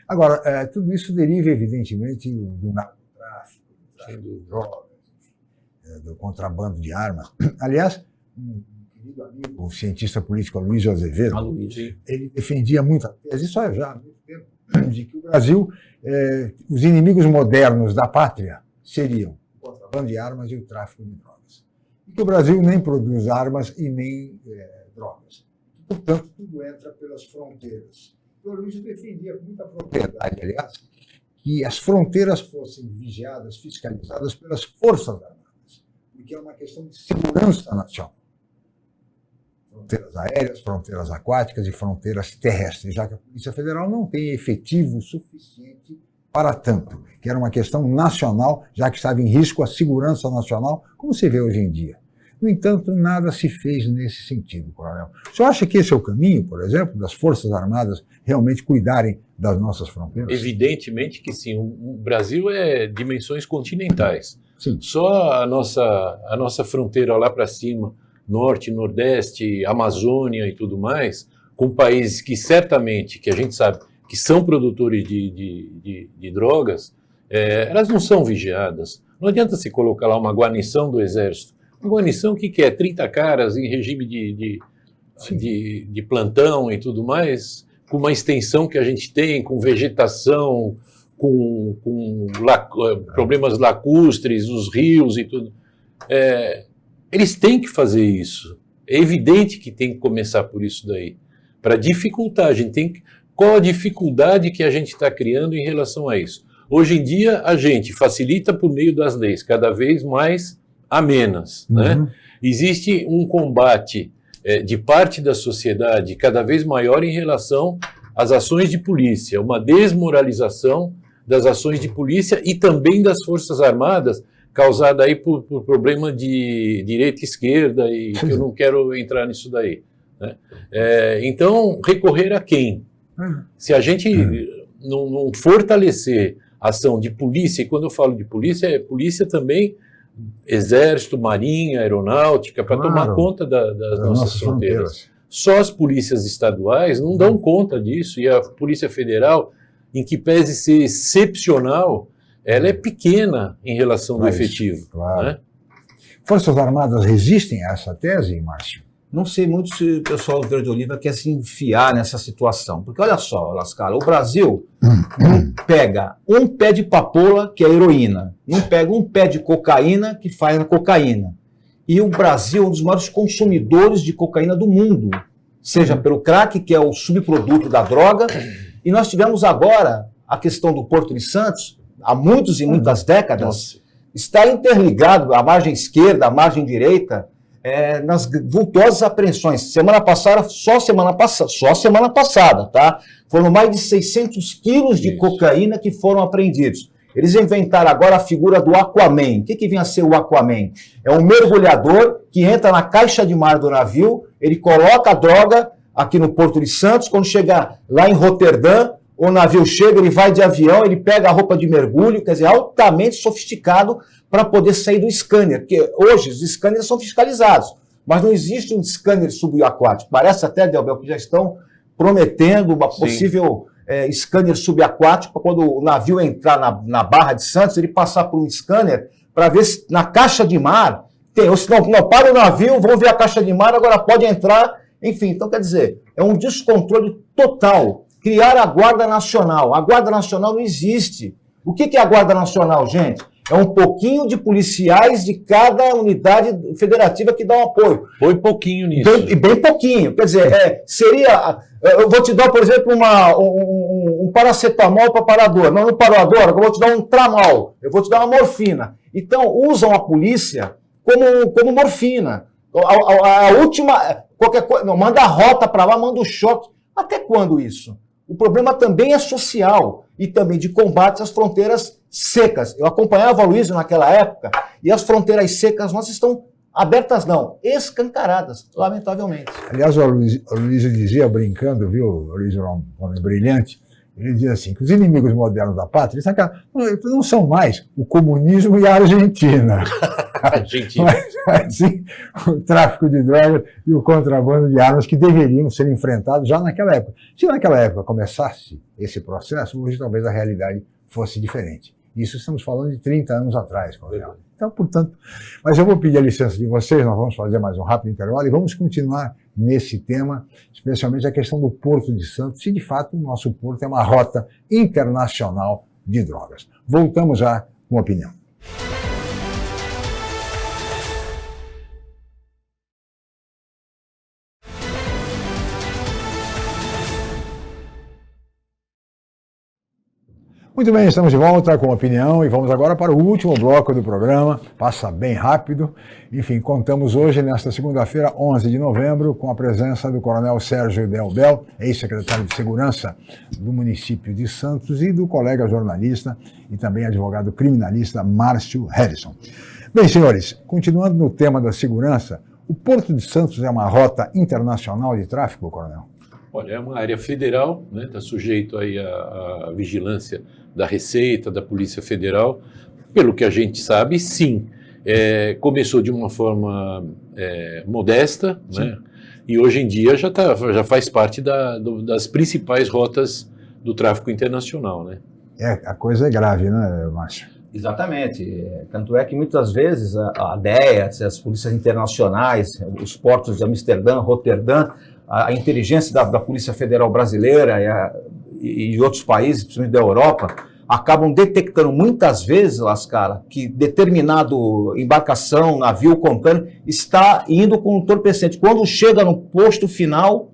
Agora, tudo isso deriva, evidentemente, do narcotráfico, do drogas, do contrabando de armas. Aliás, um querido amigo, o cientista político Luiz Azevedo, ele defendia muito a tese, isso já há muito tempo, de que o Brasil, os inimigos modernos da pátria seriam o contrabando de armas e o tráfico de drogas. E que o Brasil nem produz armas e nem drogas. Portanto, tudo entra pelas fronteiras. O Luiz defendia com muita propriedade, aliás, que as fronteiras fossem vigiadas, fiscalizadas pelas Forças Armadas, porque é uma questão de segurança nacional. Fronteiras aéreas, fronteiras aquáticas e fronteiras terrestres, já que a Polícia Federal não tem efetivo suficiente para tanto, que era uma questão nacional, já que estava em risco a segurança nacional, como se vê hoje em dia. No entanto, nada se fez nesse sentido, Coronel. O senhor acha que esse é o caminho, por exemplo, das Forças Armadas realmente cuidarem das nossas fronteiras? Evidentemente que sim. O Brasil é dimensões continentais. Sim. Só a nossa fronteira lá para cima, norte, nordeste, Amazônia e tudo mais, com países que certamente, que a gente sabe, que são produtores de drogas, elas não são vigiadas. Não adianta se colocar lá uma guarnição do Exército. Uma guarnição, o que é? 30 caras em regime de plantão e tudo mais, com uma extensão que a gente tem, com vegetação, com problemas lacustres, os rios e tudo. Eles têm que fazer isso. É evidente que tem que começar por isso daí. Para dificultar, a gente tem que... Qual a dificuldade que a gente está criando em relação a isso? Hoje em dia, a gente facilita por meio das leis, cada vez mais amenas, né? Existe um combate de parte da sociedade cada vez maior em relação às ações de polícia, uma desmoralização das ações de polícia e também das Forças Armadas, causada aí por problema de direita e esquerda, e que eu não quero entrar nisso daí, né? Então, recorrer a quem? Se a gente não fortalecer a ação de polícia, e quando eu falo de polícia, é polícia também, Exército, Marinha, Aeronáutica, para tomar conta das nossas fronteiras. Só as polícias estaduais não dão conta disso, e a Polícia Federal, em que pese ser excepcional, ela é pequena em relação ao efetivo. Claro. Né? Forças Armadas resistem a essa tese, Márcio? Não sei muito se o pessoal do Verde Oliva quer se enfiar nessa situação. Porque olha só, Lascala, o Brasil não pega um pé de papoula, que é heroína, não pega um pé de cocaína, que faz a cocaína. E o Brasil é um dos maiores consumidores de cocaína do mundo, seja pelo crack, que é o subproduto da droga, e nós tivemos agora a questão do Porto de Santos, há muitas e muitas décadas, está interligado à margem esquerda, à margem direita, nas vultuosas apreensões. Semana passada, só semana passada, tá? Foram mais de 600 quilos de cocaína que foram apreendidos. Eles inventaram agora a figura do Aquaman. O que vem a ser o Aquaman? É um mergulhador que entra na caixa de mar do navio, ele coloca a droga aqui no Porto de Santos, quando chegar lá em Roterdã, o navio chega, ele vai de avião, ele pega a roupa de mergulho, quer dizer, altamente sofisticado para poder sair do scanner, porque hoje os scanners são fiscalizados, mas não existe um scanner subaquático. Parece até, Delbel, que já estão prometendo uma possível scanner subaquático para quando o navio entrar na Barra de Santos, ele passar por um scanner para ver se na caixa de mar tem, ou se não para o navio, vão ver a caixa de mar, agora pode entrar, enfim. Então, quer dizer, é um descontrole total. Criar a Guarda Nacional. A Guarda Nacional não existe. O que é a Guarda Nacional, gente? É um pouquinho de policiais de cada unidade federativa que dá um apoio. Põe pouquinho nisso. Bem pouquinho. Quer dizer, seria... Eu vou te dar, por exemplo, um paracetamol para parador. Não, parador, eu vou te dar um tramal. Eu vou te dar uma morfina. Então, usam a polícia como morfina. A última... Qualquer coisa... Não, manda a rota para lá, manda o choque. Até quando isso? O problema também é social e também de combate às fronteiras secas. Eu acompanhava o Luiz naquela época e as fronteiras secas nossas estão abertas não, escancaradas, lamentavelmente. Aliás, o Luiz dizia, brincando, viu, o Luiz é um homem brilhante, ele dizia assim, que os inimigos modernos da pátria não são mais o comunismo e a Argentina. Mas, assim, o tráfico de drogas e o contrabando de armas que deveriam ser enfrentados já naquela época. Se naquela época começasse esse processo, hoje talvez a realidade fosse diferente. Isso estamos falando de 30 anos atrás, Coronel. Então, portanto, mas eu vou pedir a licença de vocês, nós vamos fazer mais um rápido intervalo e vamos continuar nesse tema, especialmente a questão do Porto de Santos, se de fato o nosso porto é uma rota internacional de drogas. Voltamos já com a opinião. Muito bem, estamos de volta com a opinião e vamos agora para o último bloco do programa. Passa bem rápido. Enfim, contamos hoje, nesta segunda-feira, 11 de novembro, com a presença do Coronel Sérgio Delbel, ex-secretário de Segurança do município de Santos, e do colega jornalista e também advogado criminalista Márcio Harrison. Bem, senhores, continuando no tema da segurança, o Porto de Santos é uma rota internacional de tráfico, Coronel? Olha, é uma área federal, né, está sujeito aí à vigilância da Receita, da Polícia Federal. Pelo que a gente sabe, sim. Começou de uma forma modesta, né, e hoje em dia já faz parte das principais rotas do tráfico internacional, né? A coisa é grave, né, Márcio? Exatamente. Tanto é que muitas vezes a DEA, as polícias internacionais, os portos de Amsterdã, Roterdã, a inteligência da Polícia Federal Brasileira e de outros países, principalmente da Europa, acabam detectando muitas vezes, Lascala, que determinado embarcação, navio, contêiner, está indo com um entorpecente. Quando chega no porto final,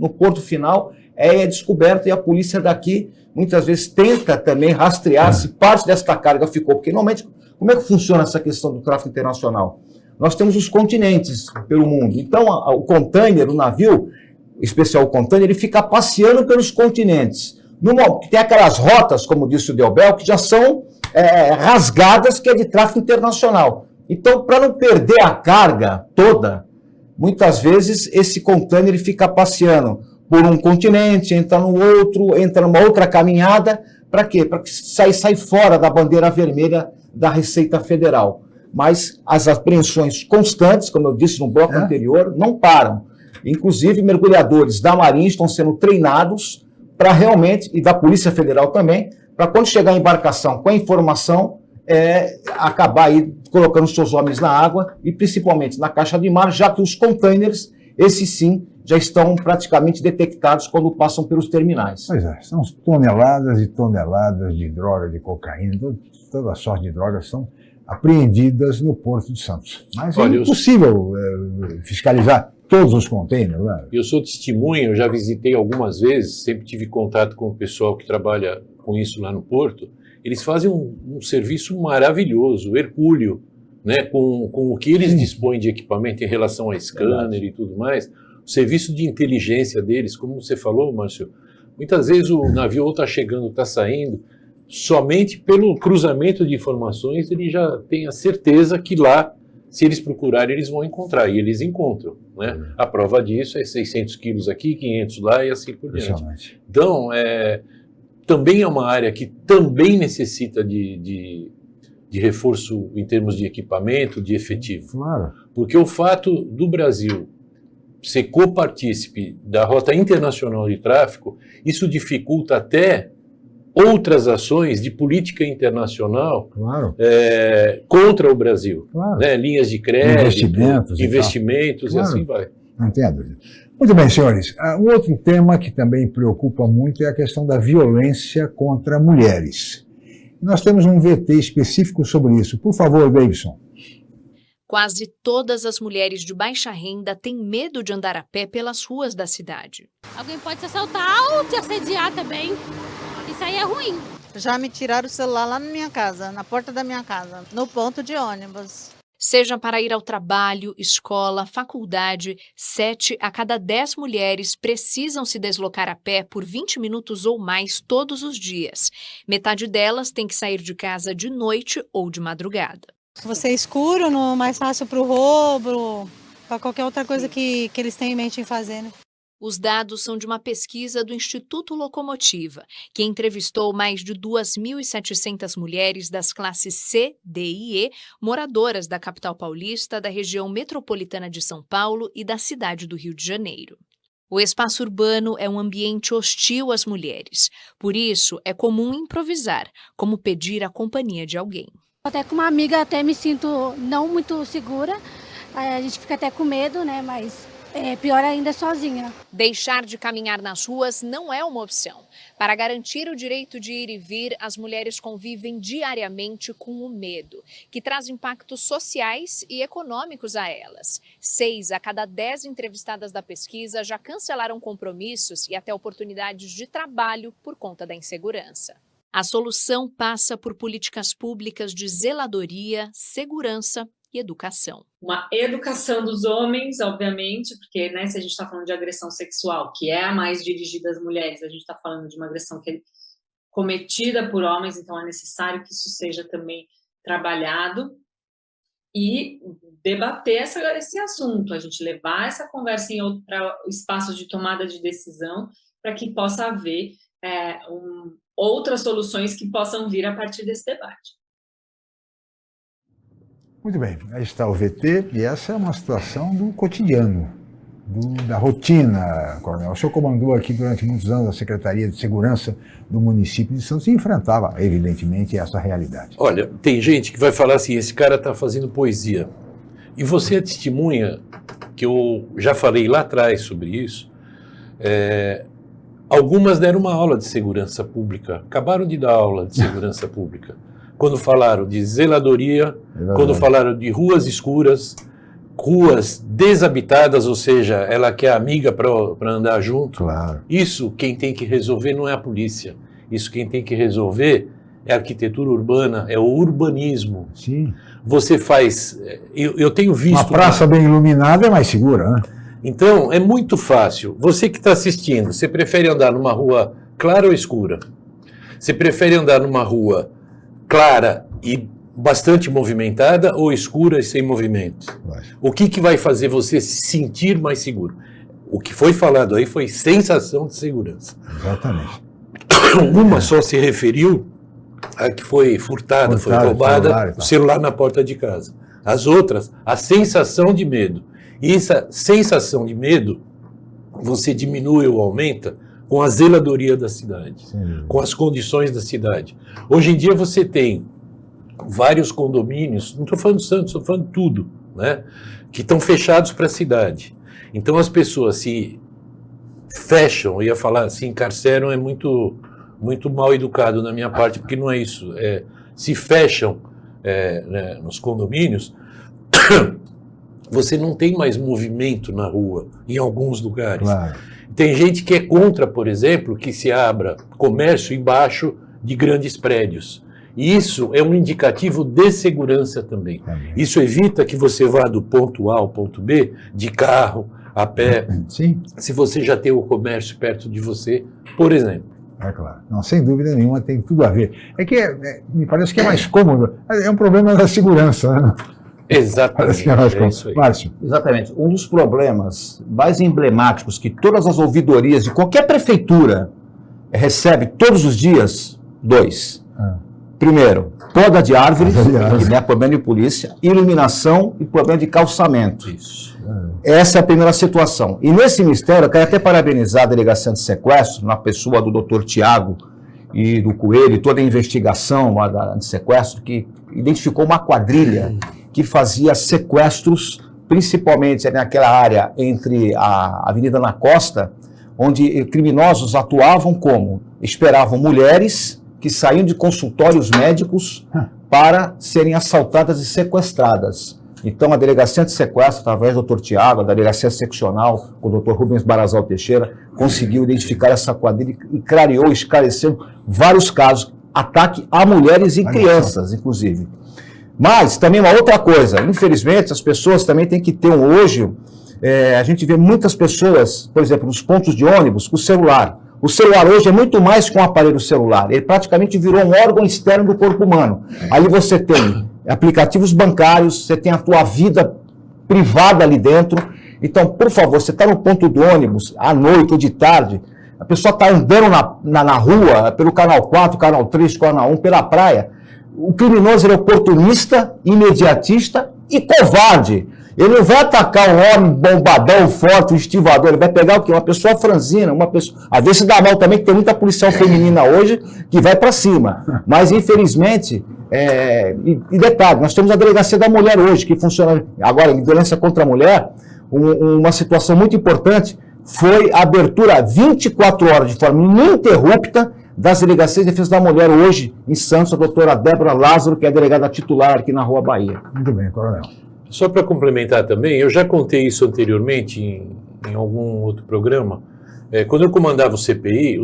é descoberto e a polícia daqui muitas vezes tenta também rastrear se parte desta carga ficou. Porque normalmente, como é que funciona essa questão do tráfico internacional? nós temos os continentes pelo mundo. Então, o container, o navio, em especial o container, ele fica passeando pelos continentes. Tem aquelas rotas, como disse o Delbel, que já são rasgadas, que é de tráfego internacional. Então, para não perder a carga toda, muitas vezes esse container ele fica passeando por um continente, entra no outro, entra numa outra caminhada. Para quê? Para que sai fora da bandeira vermelha da Receita Federal. Mas as apreensões constantes, como eu disse no bloco anterior, não param. Inclusive, mergulhadores da Marinha estão sendo treinados para realmente, e da Polícia Federal também, para quando chegar a embarcação com a informação, acabar aí colocando seus homens na água e principalmente na caixa de mar, já que os containers, esses sim, já estão praticamente detectados quando passam pelos terminais. Pois é, são toneladas e toneladas de droga, de cocaína, toda sorte de drogas são apreendidas no Porto de Santos. Mas é impossível fiscalizar todos os containers. Né? Eu sou testemunha, eu já visitei algumas vezes, sempre tive contato com o pessoal que trabalha com isso lá no Porto. Eles fazem um serviço maravilhoso, hercúleo, né, com o que eles dispõem de equipamento em relação a scanner e tudo mais. O serviço de inteligência deles, como você falou, Márcio, muitas vezes o navio ou está chegando ou está saindo, somente pelo cruzamento de informações ele já tem a certeza que lá, se eles procurarem, eles vão encontrar, e eles encontram. Né? A prova disso é 600 quilos aqui, 500 lá e assim por diante. Então, também é uma área que também necessita de reforço em termos de equipamento, de efetivo. Claro. Porque o fato do Brasil ser copartícipe da Rota Internacional de Tráfico, isso dificulta até outras ações de política internacional contra o Brasil. Claro. Né? Linhas de crédito, investimentos e assim vai. Não tenha dúvida. Muito bem, senhores. Um outro tema que também preocupa muito é a questão da violência contra mulheres. Nós temos um VT específico sobre isso. Por favor, Davidson. Quase todas as mulheres de baixa renda têm medo de andar a pé pelas ruas da cidade. Alguém pode te assaltar ou te assediar também. Isso aí é ruim. Já me tiraram o celular lá na minha casa, na porta da minha casa, no ponto de ônibus. Seja para ir ao trabalho, escola, faculdade, 7 a cada 10 mulheres precisam se deslocar a pé por 20 minutos ou mais todos os dias. Metade delas tem que sair de casa de noite ou de madrugada. Você é escuro, mais fácil para o roubo, para qualquer outra coisa que eles têm em mente em fazer, né? Os dados são de uma pesquisa do Instituto Locomotiva, que entrevistou mais de 2.700 mulheres das classes C, D e E, moradoras da capital paulista, da região metropolitana de São Paulo e da cidade do Rio de Janeiro. O espaço urbano é um ambiente hostil às mulheres, por isso é comum improvisar, como pedir a companhia de alguém. Até com uma amiga até me sinto não muito segura, a gente fica até com medo, né, mas... pior ainda sozinha. Deixar de caminhar nas ruas não é uma opção. Para garantir o direito de ir e vir, as mulheres convivem diariamente com o medo, que traz impactos sociais e econômicos a elas. 6 a cada 10 entrevistadas da pesquisa já cancelaram compromissos e até oportunidades de trabalho por conta da insegurança. A solução passa por políticas públicas de zeladoria, segurança e educação. Uma educação dos homens, obviamente, porque se a gente está falando de agressão sexual, que é a mais dirigida às mulheres, a gente está falando de uma agressão que é cometida por homens, então é necessário que isso seja também trabalhado e debater esse assunto, a gente levar essa conversa para espaços de tomada de decisão para que possa haver outras soluções que possam vir a partir desse debate. Muito bem, aí está o VT, e essa é uma situação do cotidiano, da rotina, Coronel. O senhor comandou aqui durante muitos anos a Secretaria de Segurança do município de Santos e enfrentava, evidentemente, essa realidade. Olha, tem gente que vai falar assim, esse cara está fazendo poesia. E você é testemunha, que eu já falei lá atrás sobre isso, algumas deram uma aula de segurança pública, acabaram de dar aula de segurança pública. Quando falaram de zeladoria, quando falaram de ruas escuras, ruas desabitadas, ou seja, ela quer amiga para andar junto. Claro. Isso quem tem que resolver não é a polícia. Isso quem tem que resolver é arquitetura urbana, é o urbanismo. Sim. Você faz... Eu tenho visto... Uma praça bem iluminada é mais segura, né? Então, é muito fácil. Você que está assistindo, você prefere andar numa rua clara ou escura? Você prefere andar numa rua clara e bastante movimentada ou escura e sem movimento? O que vai fazer você se sentir mais seguro? O que foi falado aí foi sensação de segurança. Exatamente. Uma só se referiu a que foi furtada, foi roubada, o celular na porta de casa. As outras, a sensação de medo. E essa sensação de medo, você diminui ou aumenta com a zeladoria da cidade, com as condições da cidade. Hoje em dia você tem vários condomínios, não estou falando Santos, estou falando tudo, né, que estão fechados para a cidade. Então as pessoas se fecham, eu ia falar, se encarceram é muito mal educado na minha parte, porque não é isso. Se fecham né, nos condomínios, você não tem mais movimento na rua, em alguns lugares. Claro. Tem gente que é contra, por exemplo, que se abra comércio embaixo de grandes prédios. E isso é um indicativo de segurança também. Isso evita que você vá do ponto A ao ponto B, de carro, a pé, Sim. se você já tem o comércio perto de você, por exemplo. É claro. Não, sem dúvida nenhuma, tem tudo a ver. É que me parece que é mais cômodo. É um problema da segurança, né? Exatamente. Parece que é mais cômodo. Isso aí. Márcio. Exatamente. Um dos problemas mais emblemáticos que todas as ouvidorias de qualquer prefeitura recebe todos os dias, dois. Primeiro, poda de árvores, que não é problema de polícia, iluminação e problema de calçamento. Isso. Essa é a primeira situação. E nesse mistério, eu quero até parabenizar a Delegacia de Sequestro, na pessoa do Dr. Tiago e do Coelho, toda a investigação de sequestro, que identificou uma quadrilha que fazia sequestros, principalmente naquela área entre a Avenida na Costa, onde criminosos atuavam como? Esperavam mulheres que saíam de consultórios médicos para serem assaltadas e sequestradas. Então, a Delegacia de Sequestro, através do Dr. Tiago, a Delegacia Seccional, com o Dr. Rubens Barazal Teixeira, conseguiu identificar essa quadrilha e clareou, esclareceu vários casos, ataque a mulheres e crianças, inclusive. Mas, também uma outra coisa, infelizmente, as pessoas também têm que ter hoje, a gente vê muitas pessoas, por exemplo, nos pontos de ônibus, com o celular. O celular hoje é muito mais que um aparelho celular, ele praticamente virou um órgão externo do corpo humano. Aí você tem aplicativos bancários, você tem a tua vida privada ali dentro. Então, por favor, você está no ponto do ônibus, à noite ou de tarde, a pessoa está andando na rua, pelo canal 4, canal 3, canal 1, pela praia. O criminoso ele é oportunista, imediatista e covarde. Ele não vai atacar um homem bombadão, forte, um estivador. Ele vai pegar o quê? Uma pessoa franzina, uma pessoa... Às vezes se dá mal também, que tem muita policial feminina hoje que vai para cima. Mas, infelizmente, e detalhe, nós temos a Delegacia da Mulher hoje, que funciona agora em violência contra a mulher. Uma situação muito importante foi a abertura 24 horas, de forma ininterrupta, das Delegacias de Defesa da Mulher hoje em Santos, a doutora Débora Lázaro, que é a delegada titular aqui na Rua Bahia. Muito bem, coronel. Só para complementar também, eu já contei isso anteriormente em algum outro programa. Quando eu comandava o CPI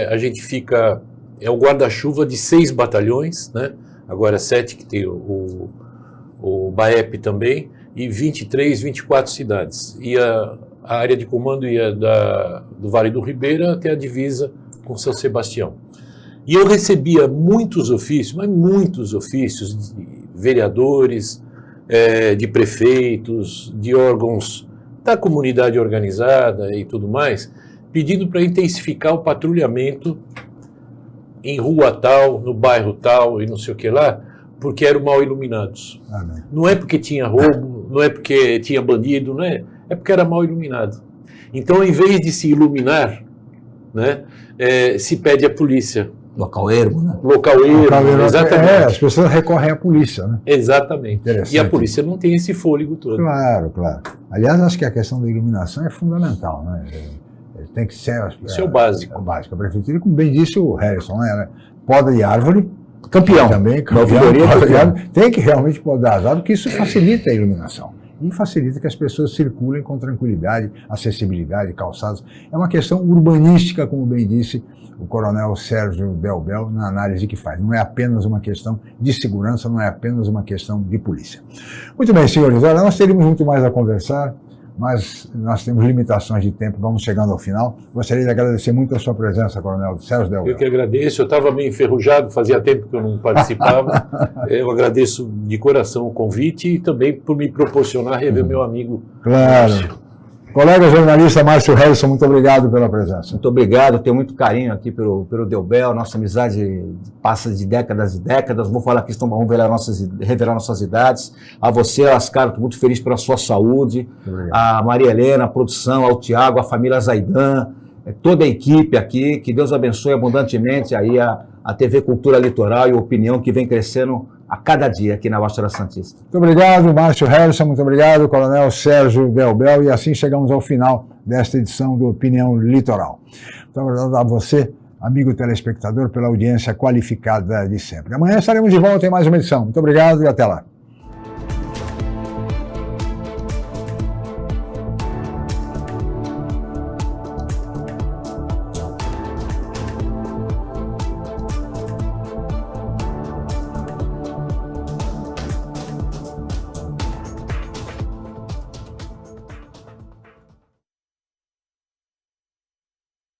a gente fica, é o guarda-chuva de 6 batalhões, né? Agora 7 que tem o BAEP também, e 24 cidades. E a área de comando ia do Vale do Ribeira até a divisa com São Sebastião. E eu recebia muitos ofícios, mas muitos ofícios de vereadores, de prefeitos, de órgãos da comunidade organizada e tudo mais, pedindo para intensificar o patrulhamento em rua tal, no bairro tal e não sei o que lá, porque eram mal iluminados. Não é porque tinha roubo, não é porque tinha bandido, não é porque era mal iluminado. Então, em vez de se iluminar, né, se pede à polícia. Local ermo, né? Local ermo, exatamente. As pessoas recorrem à polícia, né? Exatamente. E a polícia não tem esse fôlego todo. Claro, claro. Aliás, acho que a questão da iluminação é fundamental, né? Tem que ser... Isso é o básico. É o básico. A prefeitura, como bem disse o Harrison, né? Poda de árvore. Campeão. Também, campeão. Tem que realmente podar as árvores, porque isso facilita a iluminação. e facilita que as pessoas circulem com tranquilidade, acessibilidade, calçados. É uma questão urbanística, como bem disse o coronel Sérgio Delbel na análise que faz. Não é apenas uma questão de segurança, não é apenas uma questão de polícia. Muito bem, senhores, olha, nós teríamos muito mais a conversar, mas nós temos limitações de tempo, vamos chegando ao final. Gostaria de agradecer muito a sua presença, coronel Sérgio Delbel. Eu que agradeço, eu estava meio enferrujado, fazia tempo que eu não participava. Eu agradeço de coração o convite e também por me proporcionar rever meu amigo. Claro. Márcio. Colega jornalista Márcio Harrison, muito obrigado pela presença. Muito obrigado, tenho muito carinho aqui pelo Delbel, nossa amizade passa de décadas e décadas, vou falar que vamos revelar nossas idades. A você, Ascar, estou muito feliz pela sua saúde, a Maria Helena, a produção, ao Tiago, a família Zaidan, toda a equipe aqui, que Deus abençoe abundantemente aí a TV Cultura Litoral e Opinião, que vem crescendo a cada dia aqui na Baixada Santista. Muito obrigado, Márcio Harrison, muito obrigado, coronel Sérgio Delbel, e assim chegamos ao final desta edição do Opinião Litoral. Muito obrigado a você, amigo telespectador, pela audiência qualificada de sempre. Amanhã estaremos de volta em mais uma edição. Muito obrigado e até lá.